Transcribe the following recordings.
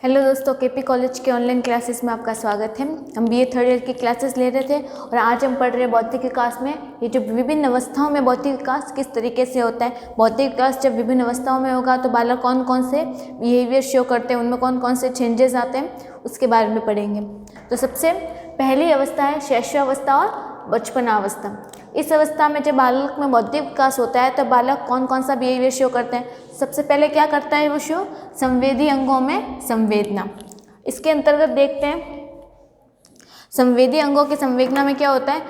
Hello दोस्तों, KP college के online classes में आपका स्वागत है। हम बीए थर्ड ईयर की क्लासेस ले रहे थे और आज हम पढ़ रहे हैं भौतिक विकास में ये जो विभिन्न अवस्थाओं में भौतिक विकास किस तरीके से होता है। भौतिक विकास जब विभिन्न अवस्थाओं में होगा तो बालक कौन कौन से बिहेवियर शो करते हैं, उनमें कौन कौन से चेंजेस आते हैं, उसके बारे में पढ़ेंगे। तो सबसे पहली अवस्था है शैशवावस्था और बचपनावस्था। इस अवस्था में जब बालक में बौद्धिक विकास होता है तो बालक कौन कौन सा बिहेवियर शो करते हैं। सबसे पहले क्या करता है वो शो, संवेदी अंगों में संवेदना। इसके अंतर्गत देखते हैं संवेदी अंगों की संवेदना में क्या होता है।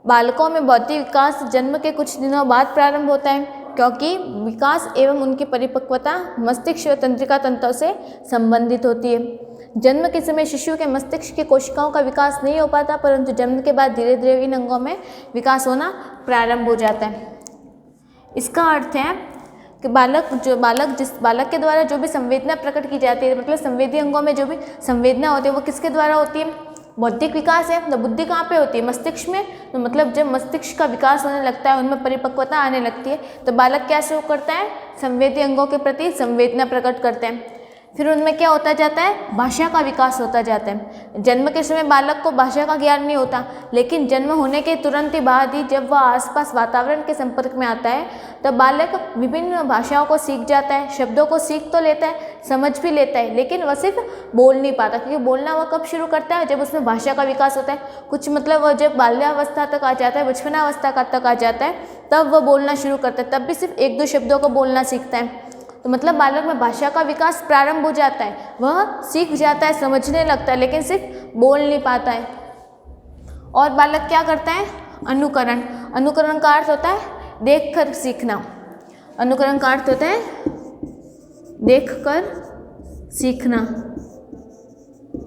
बालकों में बौद्धिक विकास जन्म के कुछ दिनों बाद प्रारंभ होता है, क्योंकि विकास एवं उनकी परिपक्वता मस्तिष्क व तंत्रिका तंत्रों से संबंधित होती है। जन्म के समय शिशु के मस्तिष्क की कोशिकाओं का विकास नहीं हो पाता, परंतु जन्म के बाद धीरे धीरे इन अंगों में विकास होना प्रारंभ हो जाता है। इसका अर्थ है कि जिस बालक के द्वारा जो भी संवेदना प्रकट की जाती है, मतलब संवेदी अंगों में जो भी संवेदना होती है वो किसके द्वारा होती है। बौद्धिक विकास है तो बुद्धि कहाँ पे होती है, मस्तिष्क में। तो मतलब जब मस्तिष्क का विकास होने लगता है, उनमें परिपक्वता आने लगती है, तो बालक क्या शो करता है, संवेदी अंगों के प्रति संवेदना प्रकट करते हैं। फिर उनमें क्या होता जाता है, भाषा का विकास होता जाता है। जन्म के समय बालक को भाषा का ज्ञान नहीं होता, लेकिन जन्म होने के तुरंत ही बाद ही जब वह आसपास वातावरण के संपर्क में आता है तब बालक विभिन्न भाषाओं को सीख जाता है। शब्दों को सीख तो लेता है, समझ भी लेता है, लेकिन वह सिर्फ बोल नहीं पाता, क्योंकि बोलना वह कब शुरू करता है, जब उसमें भाषा का विकास होता है। कुछ मतलब वह जब बाल्यावस्था तक आ जाता है, बचपनावस्था तक आ जाता है, तब वह बोलना शुरू करता है। तब भी सिर्फ एक दो शब्दों को बोलना सीखता है। तो मतलब बालक में भाषा का विकास प्रारंभ हो जाता है, वह सीख जाता है, समझने लगता है, लेकिन सिर्फ बोल नहीं पाता है। और बालक क्या करता है, अनुकरण। अनुकरण का अर्थ होता है देखकर सीखना। अनुकरण का अर्थ होता है देखकर सीखना।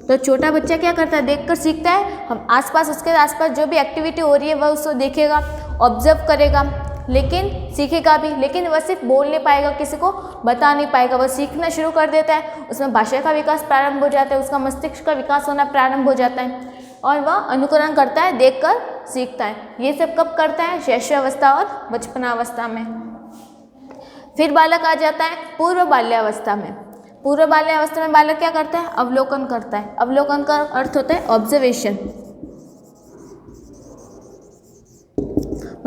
तो छोटा बच्चा क्या करता है, देखकर सीखता है। हम आसपास, उसके आसपास जो भी एक्टिविटी हो रही है वह उसको देखेगा, ऑब्जर्व करेगा, लेकिन सीखेगा भी, लेकिन वह सिर्फ बोल नहीं पाएगा, किसी को बता नहीं पाएगा। वह सीखना शुरू कर देता है, उसमें भाषा का विकास प्रारंभ हो जाता है, उसका मस्तिष्क का विकास होना प्रारंभ हो जाता है, और वह अनुकरण करता है, देखकर सीखता है। ये सब कब करता है, शैशवावस्था और बचपनावस्था में। फिर बालक आ जाता है पूर्व बाल्यावस्था में। पूर्व बाल्यावस्था में बालक क्या करता है, अवलोकन करता है। अवलोकन का अर्थ होता है ऑब्जर्वेशन,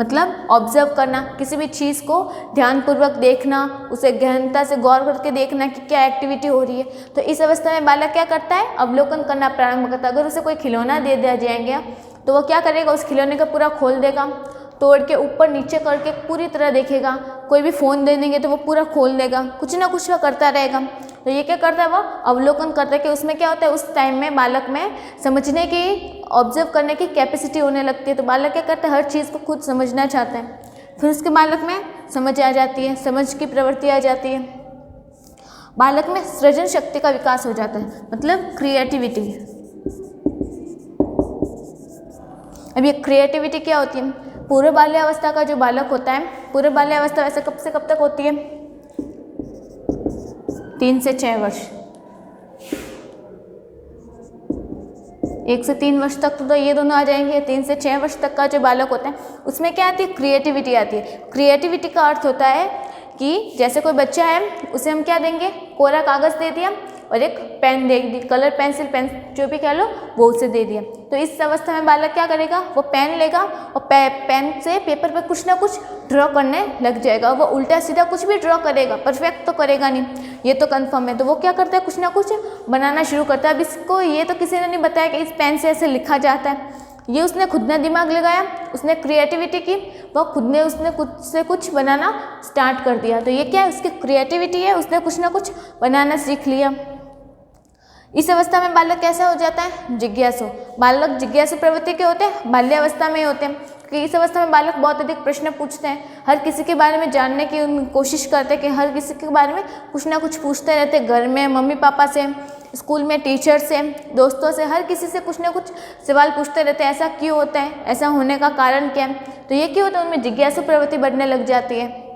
मतलब ऑब्जर्व करना, किसी भी चीज़ को ध्यानपूर्वक देखना, उसे गहनता से गौर करके देखना कि क्या एक्टिविटी हो रही है। तो इस अवस्था में बालक क्या करता है, अवलोकन करना प्रारंभ करता है। अगर उसे कोई खिलौना दे दिया जाएगा तो वह क्या करेगा, उस खिलौने को पूरा खोल देगा, तोड़ के ऊपर नीचे करके पूरी तरह देखेगा। कोई भी फ़ोन दे देंगे तो वो पूरा खोल देगा, कुछ ना कुछ वह करता रहेगा। तो ये क्या करता है, वह अवलोकन करता है कि उसमें क्या होता है, उस टाइम में बालक में समझने की, ऑब्जर्व करने की कैपेसिटी होने लगती है। तो बालक क्या करता है, हर चीज़ को खुद समझना चाहता है। फिर उसके बालक में समझ आ जाती है, समझ की प्रवृत्ति आ जाती है। बालक में सृजन शक्ति का विकास हो जाता है, मतलब क्रिएटिविटी। अब ये क्रिएटिविटी क्या होती है, पूर्व बाल्यावस्था का जो बालक होता है, पूर्व बाल्यावस्था वैसे कब से कब तक होती है, 3 से 6 वर्ष। 1 से 3 वर्ष तक तो ये दोनों आ जाएंगे। 3 से 6 वर्ष तक का जो बालक होता है उसमें क्या आती है, क्रिएटिविटी आती है। क्रिएटिविटी का अर्थ होता है कि जैसे कोई बच्चा है, उसे हम क्या देंगे, कोरा कागज़ दे दिया और एक पेन दे दी, कलर पेंसिल, पेन जो भी कह लो, वो उसे दे दिया। तो इस अवस्था में बालक क्या करेगा, वो पेन लेगा और पेन से पेपर पर कुछ ना कुछ ड्रॉ करने लग जाएगा। वो उल्टा सीधा कुछ भी ड्रॉ करेगा, परफेक्ट तो करेगा नहीं, ये तो कंफर्म है। तो वो क्या करता है, कुछ ना कुछ बनाना शुरू करता है। अब इसको ये तो किसी ने नहीं बताया कि इस पेन से ऐसे लिखा जाता है, ये उसने खुद ने दिमाग लगाया, उसने क्रिएटिविटी की, वह खुद ने उसने कुछ से कुछ बनाना स्टार्ट कर दिया। तो ये क्या है, उसकी क्रिएटिविटी है, उसने कुछ ना कुछ बनाना सीख लिया। इस अवस्था में बालक कैसा हो जाता है, जिज्ञासु। बालक जिज्ञासु प्रवृत्ति के होते हैं, बाल्यावस्था में ही होते हैं, क्योंकि इस अवस्था में बालक बहुत अधिक प्रश्न पूछते हैं, हर किसी के बारे में जानने की कोशिश करते हैं, कि हर किसी के बारे में कुछ ना कुछ पूछते रहते हैं। घर में मम्मी पापा से, स्कूल में टीचर से, दोस्तों से, हर किसी से कुछ ना कुछ सवाल पूछते रहते हैं, ऐसा क्यों होता है, ऐसा होने का कारण क्या है। तो ये क्यों होता है, उनमें जिज्ञासु प्रवृत्ति बढ़ने लग जाती है।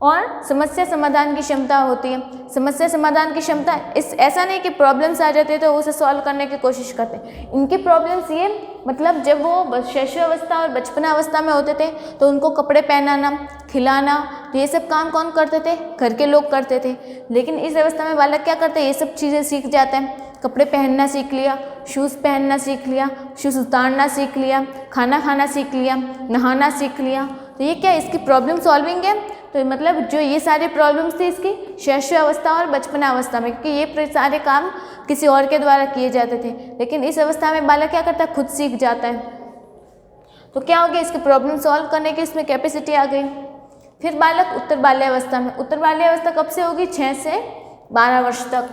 और समस्या समाधान की क्षमता होती है। समस्या समाधान की क्षमता ऐसा नहीं कि प्रॉब्लम्स आ जाती है तो उसे सॉल्व करने की कोशिश करते हैं। इनकी प्रॉब्लम्स ये, मतलब जब वो शैशवावस्था और बचपनावस्था में होते थे तो उनको कपड़े पहनाना, खिलाना, तो ये सब काम कौन करते थे? घर के लोग करते थे। लेकिन इस अवस्था में बालक क्या करते हैं? ये सब चीज़ें सीख जाते हैं। कपड़े पहनना सीख लिया, शूज़ पहनना सीख लिया, शूज़ उतारना सीख लिया, खाना खाना सीख लिया, नहाना सीख लिया। तो ये क्या, इसकी प्रॉब्लम सॉल्विंग है। तो मतलब जो ये सारे प्रॉब्लम्स थी इसकी शैशवावस्था और बचपना अवस्था में, क्योंकि ये सारे काम किसी और के द्वारा किए जाते थे। लेकिन इस अवस्था में बालक क्या करता है? खुद सीख जाता है। तो क्या हो गया, इसकी प्रॉब्लम सॉल्व करने की इसमें कैपेसिटी आ गई। फिर बालक उत्तर बाल्यावस्था में, उत्तर बाल्यावस्था कब से होगी? 6 से 12 वर्ष तक।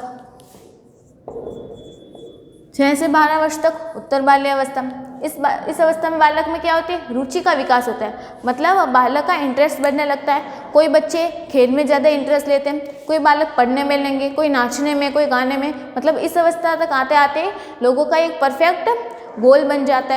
6 से 12 वर्ष तक उत्तर बाल्यावस्था। इस अवस्था में बालक में क्या होती है? रुचि का विकास होता है, मतलब बालक का इंटरेस्ट बढ़ने लगता है। कोई बच्चे खेल में ज़्यादा इंटरेस्ट लेते हैं, कोई बालक पढ़ने में लेंगे, कोई नाचने में, कोई गाने में। मतलब इस अवस्था तक आते आते लोगों का एक परफेक्ट गोल बन जाता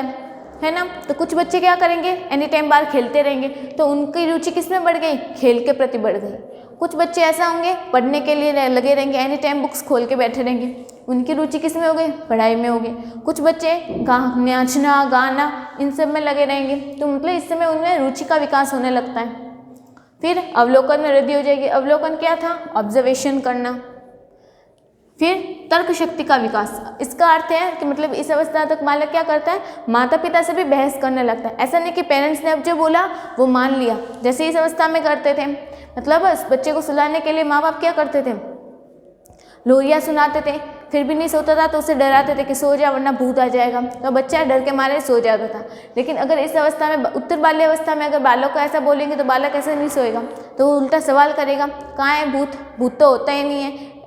है ना। तो कुछ बच्चे क्या करेंगे? एनी टाइम बाहर खेलते रहेंगे, तो उनकी रुचि किस में बढ़ गई? खेल के प्रति बढ़ गई। कुछ बच्चे ऐसा होंगे पढ़ने के लिए लगे रहेंगे, एनी टाइम बुक्स खोल के बैठे रहेंगे, उनकी रुचि किस में हो गई? पढ़ाई में हो गई। कुछ बच्चे नाचना गाना इन सब में लगे रहेंगे, तो मतलब इस समय उनमें रुचि का विकास होने लगता है। फिर अवलोकन में वृद्धि हो जाएगी। अवलोकन क्या था? ऑब्जर्वेशन करना। फिर तर्क शक्ति का विकास। इसका अर्थ है कि मतलब इस अवस्था तक बालक क्या करता है? माता पिता से भी बहस करने लगता है। ऐसा नहीं कि पेरेंट्स ने अब जो बोला वो मान लिया, जैसे इस अवस्था में करते थे। मतलब उस बच्चे को सुलाने के लिए माँ बाप क्या करते थे? लोरियाँ सुनाते थे, फिर भी नहीं सोता था तो उसे डराते थे कि सो जा वरना भूत आ जाएगा, तो बच्चा डर के मारे सो जाता था। लेकिन अगर इस अवस्था में, उत्तर बाल्यावस्था में अगर बालक को ऐसा बोलेंगे तो बालक ऐसा नहीं सोएगा, तो वो उल्टा सवाल करेगा, कहाँ है भूत? भूत तो होता ही नहीं है,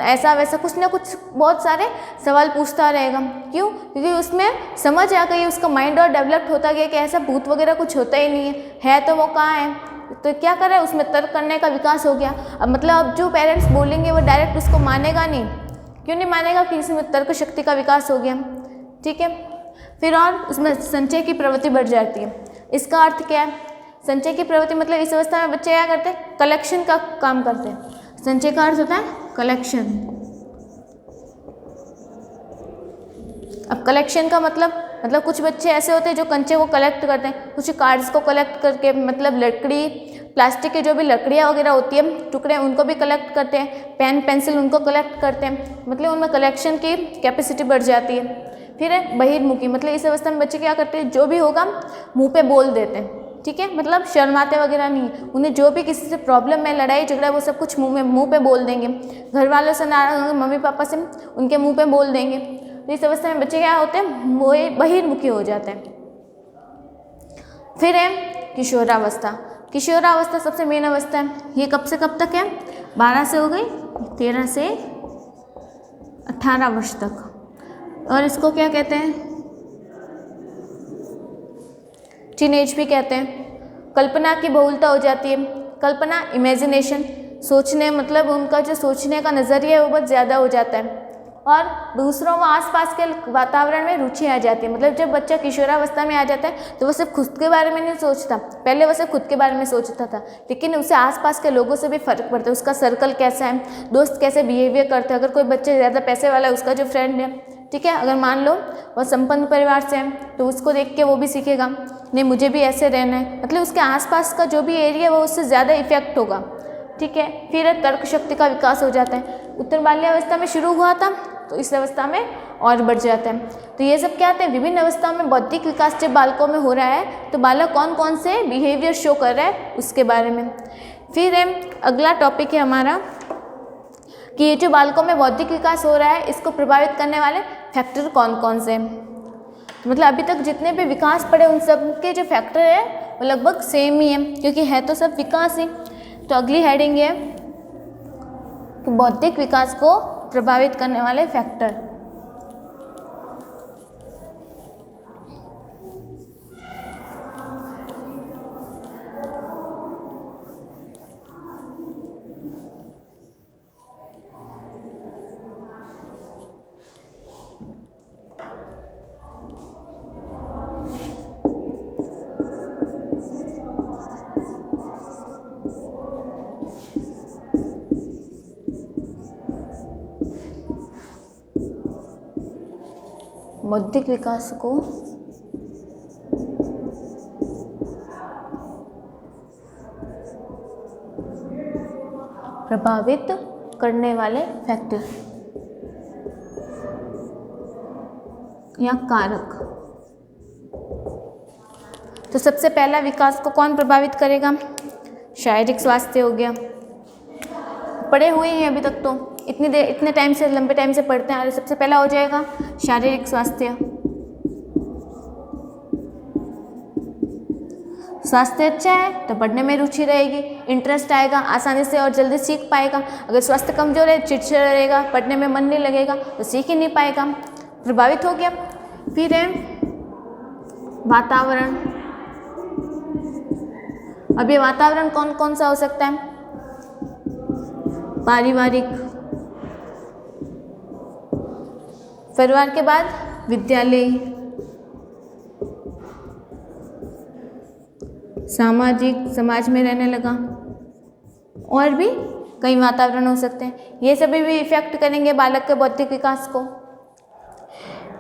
ऐसा वैसा कुछ ना कुछ बहुत सारे सवाल पूछता रहेगा। क्यों? क्योंकि उसमें समझ आ गई, उसका माइंड और डेवलप्ड होता गया कि ऐसा भूत वगैरह कुछ होता ही नहीं है तो वो कहाँ है। तो क्या कर रहा है? उसमें तर्क करने का विकास हो गया। अब मतलब अब जो पेरेंट्स बोलेंगे वो डायरेक्ट उसको मानेगा नहीं। क्यों नहीं मानेगा? क्योंकि इसमें तर्क शक्ति का विकास हो गया। ठीक है। फिर और उसमें संचय की प्रवृत्ति बढ़ जाती है। इसका अर्थ क्या है? संचय की प्रवृत्ति मतलब इस अवस्था में बच्चे क्या करते हैं? कलेक्शन का काम करते हैं। संचय का अर्थ होता है कलेक्शन। अब कलेक्शन का मतलब कुछ बच्चे ऐसे होते हैं जो कंचे को कलेक्ट करते हैं, कुछ कार्ड्स को कलेक्ट करके, मतलब लकड़ी, प्लास्टिक के जो भी लकड़ियाँ वगैरह होती है टुकड़े, उनको भी कलेक्ट करते हैं, पेन पेंसिल उनको कलेक्ट करते हैं, मतलब उनमें कलेक्शन की कैपेसिटी बढ़ जाती है। फिर है बहिर्मुखी, मतलब इस अवस्था में बच्चे क्या करते हैं? जो भी होगा मुँह पे बोल देते हैं। ठीक है, मतलब शर्माते वगैरह नहीं, उन्हें जो भी किसी से प्रॉब्लम है, लड़ाई झगड़ा, वो सब कुछ मुंह पे बोल देंगे। घर वालों से नाराज होंगे, मम्मी पापा से, उनके मुंह पे बोल देंगे। तो इस अवस्था में बच्चे क्या होते हैं? बहिर्मुखी हो जाते हैं। फिर है किशोरावस्था। किशोरावस्था सबसे मेन अवस्था है। ये कब से कब तक है? 12 से हो गई 13 से 18 वर्ष तक। और इसको क्या कहते हैं? टीनेज भी कहते हैं। कल्पना की बहुलता हो जाती है। कल्पना, इमेजिनेशन, सोचने, मतलब उनका जो सोचने का नज़रिया है वो बहुत ज़्यादा हो जाता है। और दूसरों व आसपास के वातावरण में रुचि आ जाती है। मतलब जब बच्चा किशोरावस्था में आ जाता है तो वो सिर्फ खुद के बारे में नहीं सोचता, पहले वो सिर्फ खुद के बारे में सोचता था, लेकिन उसे आसपास के लोगों से भी फर्क पड़ता है। उसका सर्कल कैसा है, दोस्त कैसे बिहेवियर करते हैं। अगर कोई बच्चे ज़्यादा पैसे वाला है, उसका जो फ्रेंड है, ठीक है, अगर मान लो वो संपन्न परिवार से है तो उसको देख के वो भी सीखेगा, नहीं मुझे भी ऐसे रहना है। मतलब उसके आसपास का जो भी एरिया है वो उससे ज़्यादा इफेक्ट होगा। ठीक है। फिर तर्क शक्ति का विकास हो जाता है। उत्तर बाल्यावस्था में शुरू हुआ था तो इस अवस्था में और बढ़ जाता है। तो ये सब क्या आते हैं? विभिन्न अवस्थाओं में बौद्धिक विकास जब बालकों में हो रहा है तो बालक कौन कौन से बिहेवियर शो कर रहा है उसके बारे में। फिर अगला टॉपिक है हमारा कि ये जो बालकों में बौद्धिक विकास हो रहा है इसको प्रभावित करने वाले फैक्टर कौन कौन से हैं। मतलब अभी तक जितने भी विकास पढ़े उन सब के जो फैक्टर है वो लगभग सेम ही है, क्योंकि है तो सब विकास ही। तो अगली हेडिंग है कि बौद्धिक विकास को प्रभावित करने वाले फैक्टर। बौद्धिक विकास को प्रभावित करने वाले फैक्टर या कारक। तो सबसे पहला विकास को कौन प्रभावित करेगा? शारीरिक स्वास्थ्य हो गया। पढ़े हुए हैं अभी तक, तो इतने टाइम से, लंबे टाइम से पढ़ते हैं। सबसे पहला हो जाएगा शारीरिक स्वास्थ्य। स्वास्थ्य अच्छा है तो पढ़ने में रुचि रहेगी, इंटरेस्ट आएगा, आसानी से और जल्दी सीख पाएगा। अगर स्वास्थ्य कमजोर है, चिड़चिड़ा रहेगा, पढ़ने में मन नहीं लगेगा, तो सीख ही नहीं पाएगा, प्रभावित हो गया। फिर है वातावरण। अब ये वातावरण कौन कौन सा हो सकता है? पारिवारिक, परिवार के बाद विद्यालय, सामाजिक, समाज में रहने लगा, और भी कई वातावरण हो सकते हैं। ये सभी भी इफेक्ट करेंगे बालक के बौद्धिक विकास को।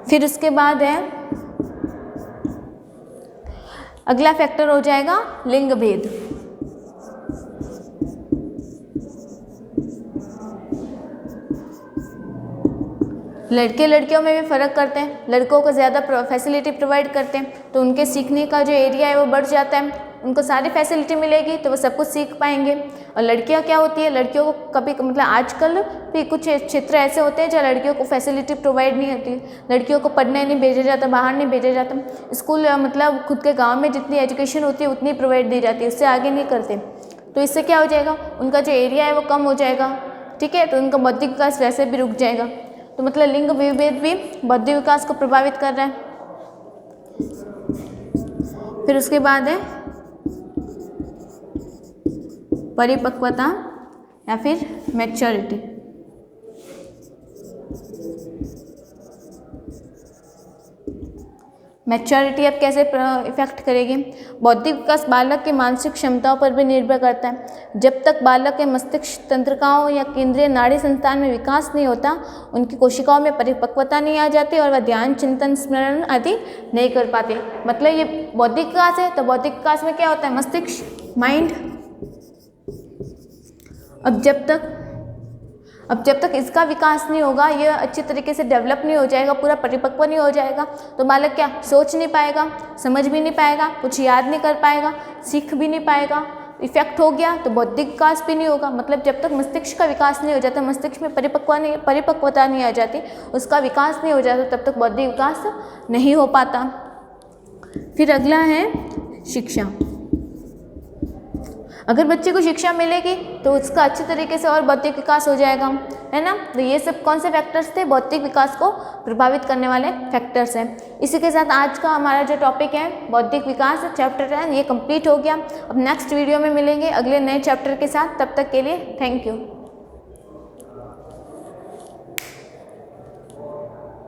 फिर उसके बाद है अगला फैक्टर हो जाएगा लिंग भेद। लड़के लड़कियों में भी फ़र्क करते हैं। लड़कों को ज़्यादा फैसिलिटी प्रोवाइड करते हैं तो उनके सीखने का जो एरिया है वो बढ़ जाता है, उनको सारी फैसिलिटी मिलेगी तो वो सब कुछ सीख पाएंगे। और लड़कियां क्या होती है, लड़कियों को कभी मतलब आजकल भी कुछ क्षेत्र ऐसे होते हैं जहाँ लड़कियों को फैसिलिटी प्रोवाइड नहीं होती, लड़कियों को पढ़ने नहीं भेजा जाता, बाहर नहीं भेजा जाता। स्कूल मतलब खुद के गाँव में जितनी एजुकेशन होती है उतनी प्रोवाइड दी जाती है, उससे आगे नहीं करते। तो इससे क्या हो जाएगा, उनका जो एरिया है वो कम हो जाएगा, ठीक है, तो उनका बौद्धिक विकास वैसे भी रुक जाएगा। तो मतलब लिंग विभेद भी बौद्धिक विकास को प्रभावित कर रहा है। फिर उसके बाद है परिपक्वता या फिर मैच्योरिटी। मैच्योरिटी अब कैसे इफेक्ट करेगी? बौद्धिक विकास बालक के मानसिक क्षमताओं पर भी निर्भर करता है। जब तक बालक के मस्तिष्क तंत्रिकाओं या केंद्रीय नाड़ी संस्थान में विकास नहीं होता, उनकी कोशिकाओं में परिपक्वता नहीं आ जाती और वह ध्यान, चिंतन, स्मरण आदि नहीं कर पाते। मतलब ये बौद्धिक विकास है, तो बौद्धिक विकास में क्या होता है, मस्तिष्क, माइंड। अब जब तक इसका विकास नहीं होगा, ये अच्छी तरीके से डेवलप नहीं हो जाएगा, पूरा परिपक्व नहीं हो जाएगा, तो बालक क्या सोच नहीं पाएगा, समझ भी नहीं पाएगा, कुछ याद नहीं कर पाएगा, सीख भी नहीं पाएगा। इफेक्ट हो गया तो बौद्धिक विकास भी नहीं होगा। मतलब जब तक मस्तिष्क का विकास नहीं हो जाता, मस्तिष्क में परिपक्वता नहीं आ जाती, उसका विकास नहीं हो जाता, तब तक बौद्धिक विकास नहीं हो पाता। फिर अगला है शिक्षा। अगर बच्चे को शिक्षा मिलेगी तो उसका अच्छी तरीके से और बौद्धिक विकास हो जाएगा, है ना। तो ये सब कौन से फैक्टर्स थे, बौद्धिक विकास को प्रभावित करने वाले फैक्टर्स हैं। इसी के साथ आज का हमारा जो टॉपिक है बौद्धिक विकास चैप्टर 10 ये कंप्लीट हो गया। अब नेक्स्ट वीडियो में मिलेंगे अगले नए चैप्टर के साथ, तब तक के लिए थैंक यू।